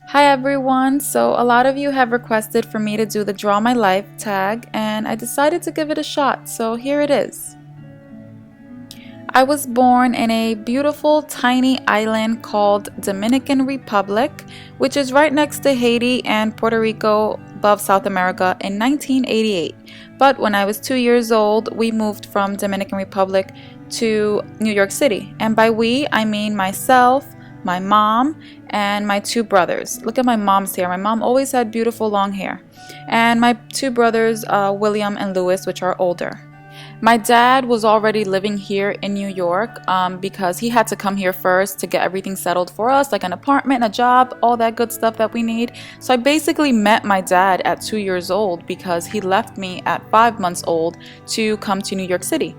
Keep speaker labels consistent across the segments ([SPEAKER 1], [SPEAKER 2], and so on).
[SPEAKER 1] Hi everyone! So, a lot of you have requested for me to do the Draw My Life tag, and I decided to give it a shot, so here it is. I was born in a beautiful tiny island called Dominican Republic, which is right next to Haiti and Puerto Rico above South America in 1988. But when I was 2 years old, we moved from Dominican Republic to New York City. And by we, I mean myself, my mom, and my two brothers. Look at my mom's hair. My mom always had beautiful long hair. And my two brothers, William and Louis, which are older. My dad was already living here in New York because he had to come here first to get everything settled for us, like an apartment, a job, all that good stuff that we need. So I basically met my dad at 2 years old because he left me at 5 months old to come to New York City.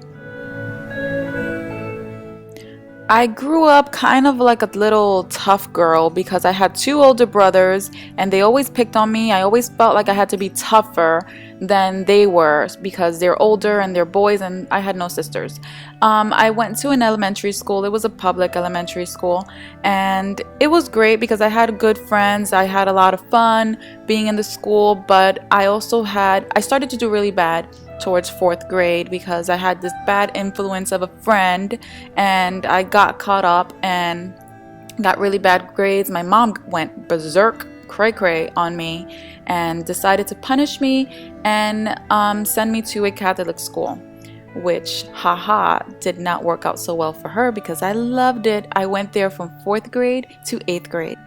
[SPEAKER 1] I grew up kind of like a little tough girl because I had two older brothers and they always picked on me. I always felt like I had to be tougher than they were because they're older and they're boys and I had no sisters. I went to an elementary school. It was a public elementary school and it was great because I had good friends. I had a lot of fun being in the school, but I started to do really bad towards fourth grade because I had this bad influence of a friend and I got caught up and got really bad grades. My mom went berserk cray cray on me and decided to punish me and send me to a Catholic school, which haha did not work out so well for her because I loved it. I went there from fourth grade to eighth grade.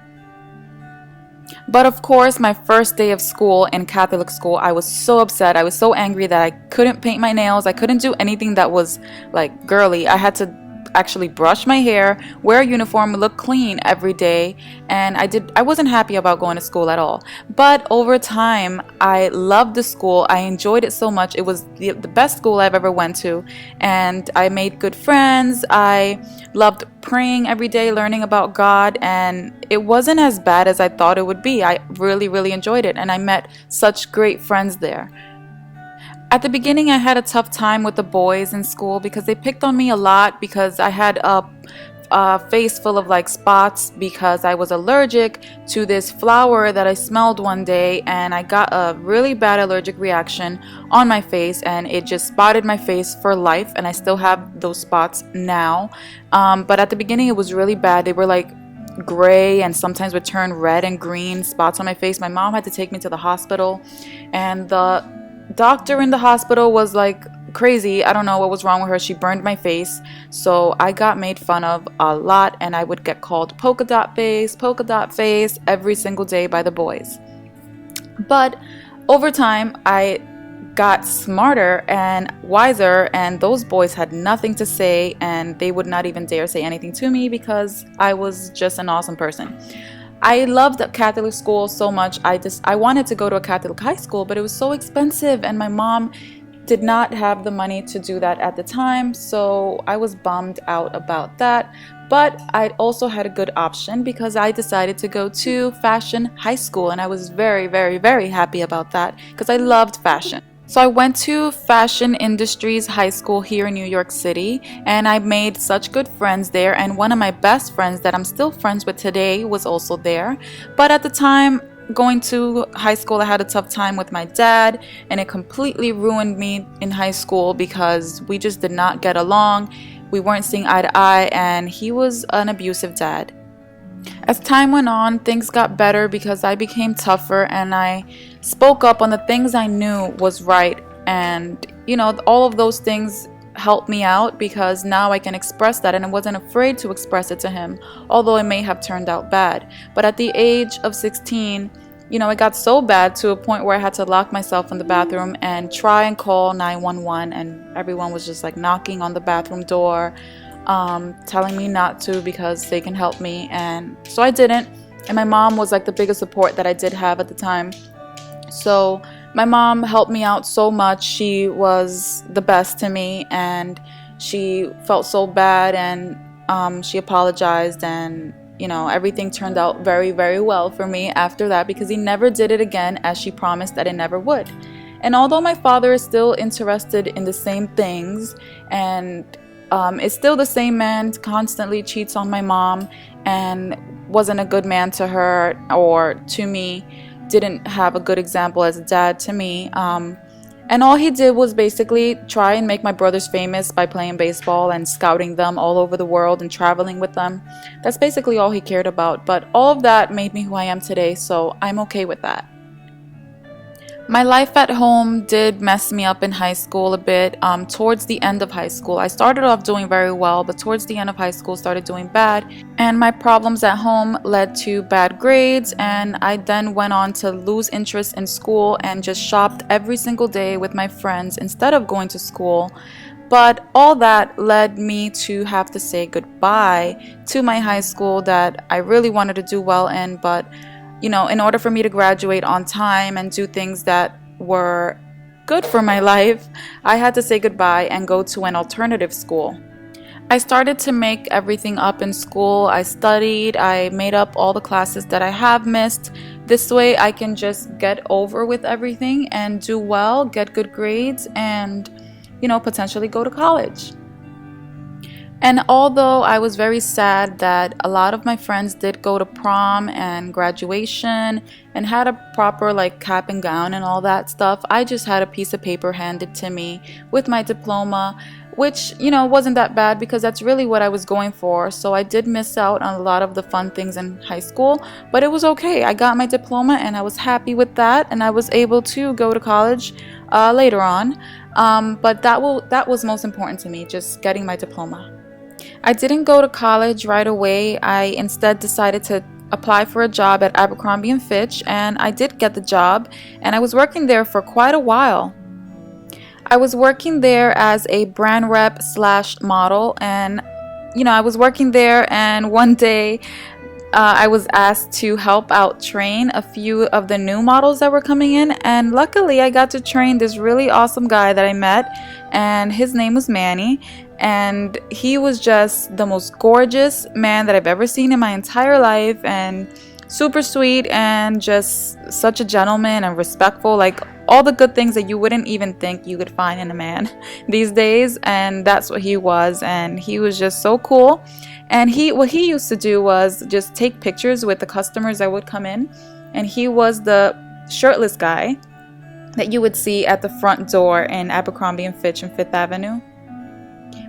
[SPEAKER 1] But of course, my first day of school in Catholic school, I was so upset. I was so angry that I couldn't paint my nails. I couldn't do anything that was like girly. I had to actually brush my hair, wear a uniform, look clean every day, and I wasn't happy about going to school at all. But over time, I loved the school. I enjoyed it so much. It was the best school I've ever went to, and I made good friends. I loved praying every day, learning about God, and it wasn't as bad as I thought it would be. I really, really enjoyed it, and I met such great friends there. At the beginning, I had a tough time with the boys in school because they picked on me a lot because I had a face full of like spots because I was allergic to this flower that I smelled one day and I got a really bad allergic reaction on my face and it just spotted my face for life and I still have those spots now. But at the beginning, it was really bad. They were like gray and sometimes would turn red and green spots on my face. My mom had to take me to the hospital and the doctor in the hospital was like crazy. I don't know what was wrong with her. She burned my face. So I got made fun of a lot and I would get called polka dot face every single day by the boys. But over time, I got smarter and wiser and those boys had nothing to say and they would not even dare say anything to me because I was just an awesome person. I loved Catholic school so much. I wanted to go to a Catholic high school, but it was so expensive and my mom did not have the money to do that at the time, so I was bummed out about that. But I also had a good option because I decided to go to fashion high school and I was very, very, very happy about that because I loved fashion. So I went to Fashion Industries High School here in New York City and I made such good friends there and one of my best friends that I'm still friends with today was also there. But at the time going to high school, I had a tough time with my dad and it completely ruined me in high school because we just did not get along. We weren't seeing eye to eye and he was an abusive dad. As time went on, things got better because I became tougher and I spoke up on the things I knew was right. And, all of those things helped me out because now I can express that and I wasn't afraid to express it to him, although it may have turned out bad. But at the age of 16, it got so bad to a point where I had to lock myself in the bathroom and try and call 911 and everyone was just like knocking on the bathroom door. Telling me not to because they can help me, and so I didn't. And my mom was like the biggest support that I did have at the time. So my mom helped me out so much. She was the best to me and she felt so bad and she apologized and everything turned out very, very well for me after that because he never did it again as she promised that it never would. And although my father is still interested in the same things and it's still the same man, constantly cheats on my mom, and wasn't a good man to her or to me, didn't have a good example as a dad to me. And all he did was basically try and make my brothers famous by playing baseball and scouting them all over the world and traveling with them. That's basically all he cared about. But all of that made me who I am today, so I'm okay with that. My life at home did mess me up in high school a bit. Towards the end of high school, I started off doing very well, but towards the end of high school, started doing bad. And my problems at home led to bad grades, and I then went on to lose interest in school and just shopped every single day with my friends instead of going to school. But all that led me to have to say goodbye to my high school that I really wanted to do well in, but in order for me to graduate on time and do things that were good for my life, I had to say goodbye and go to an alternative school. I started to make everything up in school. I studied, I made up all the classes that I have missed. This way I can just get over with everything and do well, get good grades, and, potentially go to college. And although I was very sad that a lot of my friends did go to prom and graduation and had a proper cap and gown and all that stuff, I just had a piece of paper handed to me with my diploma, which, wasn't that bad because that's really what I was going for. So I did miss out on a lot of the fun things in high school, but it was okay. I got my diploma and I was happy with that, and I was able to go to college later on. But that was most important to me, just getting my diploma. I didn't go to college right away. I instead decided to apply for a job at Abercrombie & Fitch, and I did get the job, and I was working there for quite a while. I was working there as a brand rep / model, and I was working there, and one day I was asked to help out train a few of the new models that were coming in, and luckily I got to train this really awesome guy that I met, and his name was Manny, and he was just the most gorgeous man that I've ever seen in my entire life, and super sweet and just such a gentleman and respectful, all the good things that you wouldn't even think you could find in a man these days, and that's what he was. And he was just so cool. And what he used to do was just take pictures with the customers that would come in, and he was the shirtless guy that you would see at the front door in Abercrombie & Fitch in 5th Avenue.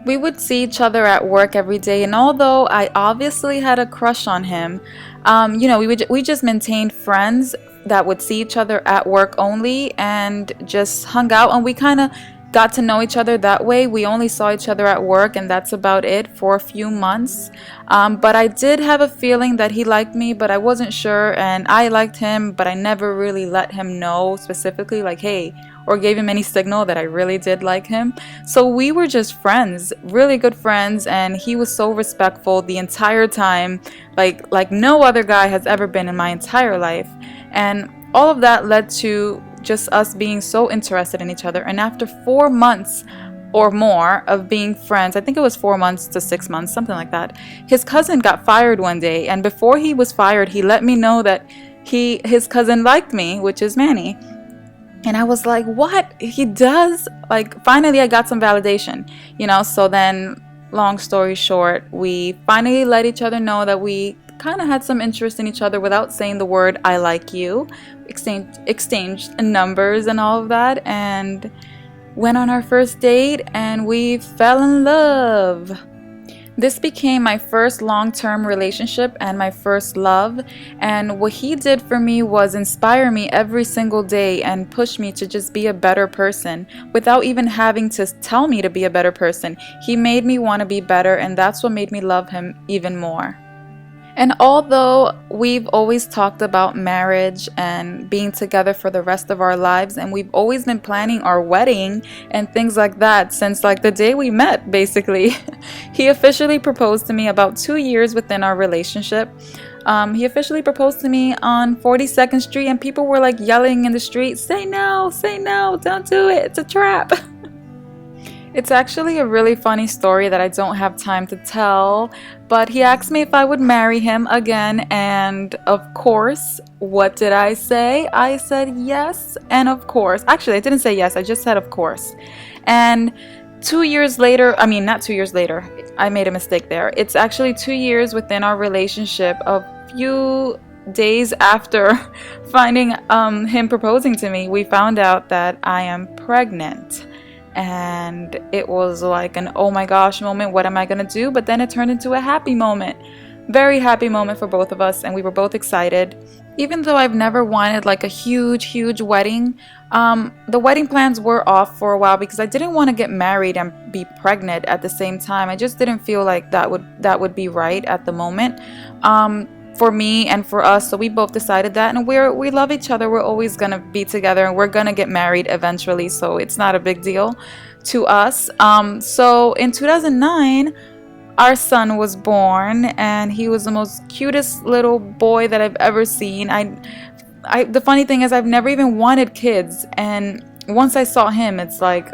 [SPEAKER 1] We would see each other at work every day, and although I obviously had a crush on him, we just maintained friends that would see each other at work only and just hung out, and we kind of got to know each other that way. We only saw each other at work, and that's about it for a few months. But I did have a feeling that he liked me, but I wasn't sure, and I liked him, but I never really let him know specifically, hey, or gave him any signal that I really did like him. So we were just friends, really good friends, and he was so respectful the entire time, like no other guy has ever been in my entire life. And all of that led to just us being so interested in each other. And after 4 months or more of being friends, I think it was 4 months to 6 months, something like that, his cousin got fired one day, and before he was fired, he let me know that his cousin liked me, which is Manny. And I was like, what? He does? Finally I got some validation, so then, long story short, we finally let each other know that we kind of had some interest in each other without saying the word I like you. Exchanged numbers and all of that, and went on our first date, and we fell in love. This became my first long-term relationship and my first love, and what he did for me was inspire me every single day and push me to just be a better person without even having to tell me to be a better person. He made me want to be better, and that's what made me love him even more. And although we've always talked about marriage and being together for the rest of our lives, and we've always been planning our wedding and things like that since the day we met, basically, he officially proposed to me about 2 years within our relationship. He officially proposed to me on 42nd Street, and people were yelling in the street, say no, don't do it, it's a trap. It's actually a really funny story that I don't have time to tell, but he asked me if I would marry him again, and of course, what did I say? I said yes, and of course. Actually, I didn't say yes, I just said of course. And 2 years later, not 2 years later, I made a mistake there. It's actually 2 years within our relationship, a few days after finding him proposing to me, we found out that I am pregnant. And it was like an oh my gosh moment, what am I gonna do? But then it turned into a happy moment. Very happy moment for both of us, and we were both excited. Even though I've never wanted like a huge wedding, the wedding plans were off for a while because I didn't want to get married and be pregnant at the same time. I just didn't feel like that would be right at the moment, for me and for us. So we both decided that, and we love each other. We're always gonna be together, and we're gonna get married eventually. So it's not a big deal to us. So in 2009. Our son was born, and he was the most cutest little boy that I've ever seen. The funny thing is, I've never even wanted kids, and once I saw him, it's like,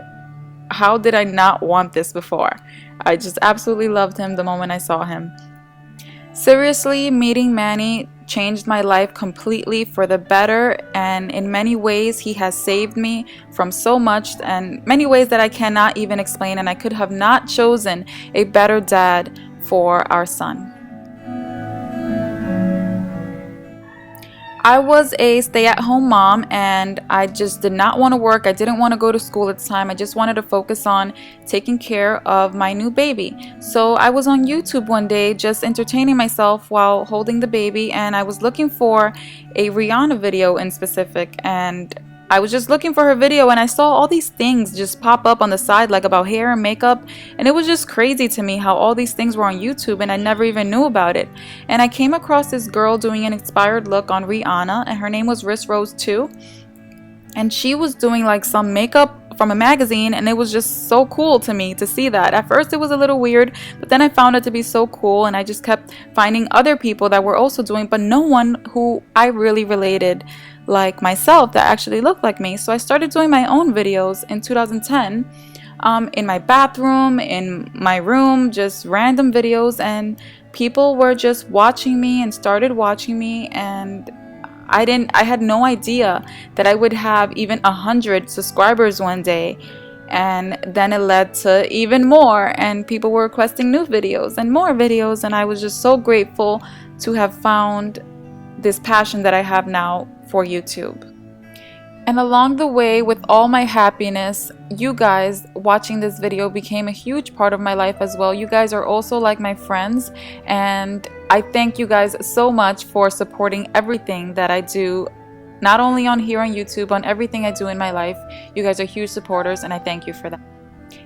[SPEAKER 1] how did I not want this before? I just absolutely loved him the moment I saw him. Seriously, meeting Manny changed my life completely for the better, and in many ways he has saved me from so much, and many ways that I cannot even explain, and I could have not chosen a better dad for our son. I was a stay-at-home mom, and I just did not want to work. I didn't want to go to school at the time. I just wanted to focus on taking care of my new baby. So I was on YouTube one day just entertaining myself while holding the baby, and I was looking for a Rihanna video in specific, and I was just looking for her video, and I saw all these things just pop up on the side, like about hair and makeup, and it was just crazy to me how all these things were on YouTube and I never even knew about it. And I came across this girl doing an inspired look on Rihanna, and her name was Riss Rose 2, and she was doing like some makeup from a magazine, and it was just so cool to me to see that. At first it was a little weird, but then I found it to be so cool, and I just kept finding other people that were also doing, but no one who I really related like myself that actually looked like me. So I started doing my own videos in 2010, in my bathroom, in my room, just random videos, and people were just watching me and started watching me, and I had no idea that I would have even 100 subscribers one day. And then it led to even more, and people were requesting new videos and more videos, and I was just so grateful to have found this passion that I have now for YouTube. And along the way, with all my happiness, you guys watching this video became a huge part of my life as well. You guys are also like my friends, and I thank you guys so much for supporting everything that I do, not only on here on YouTube, on everything I do in my life. You guys are huge supporters, and I thank you for that.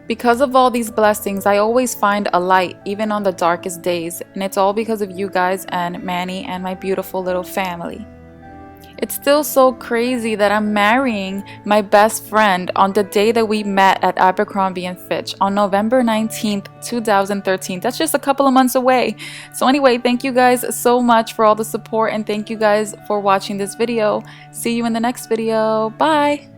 [SPEAKER 1] Because of all these blessings, I always find a light even on the darkest days, and it's all because of you guys and Manny and my beautiful little family. It's still so crazy that I'm marrying my best friend on the day that we met at Abercrombie & Fitch on November 19th, 2013. That's just a couple of months away. So anyway, thank you guys so much for all the support, and thank you guys for watching this video. See you in the next video. Bye!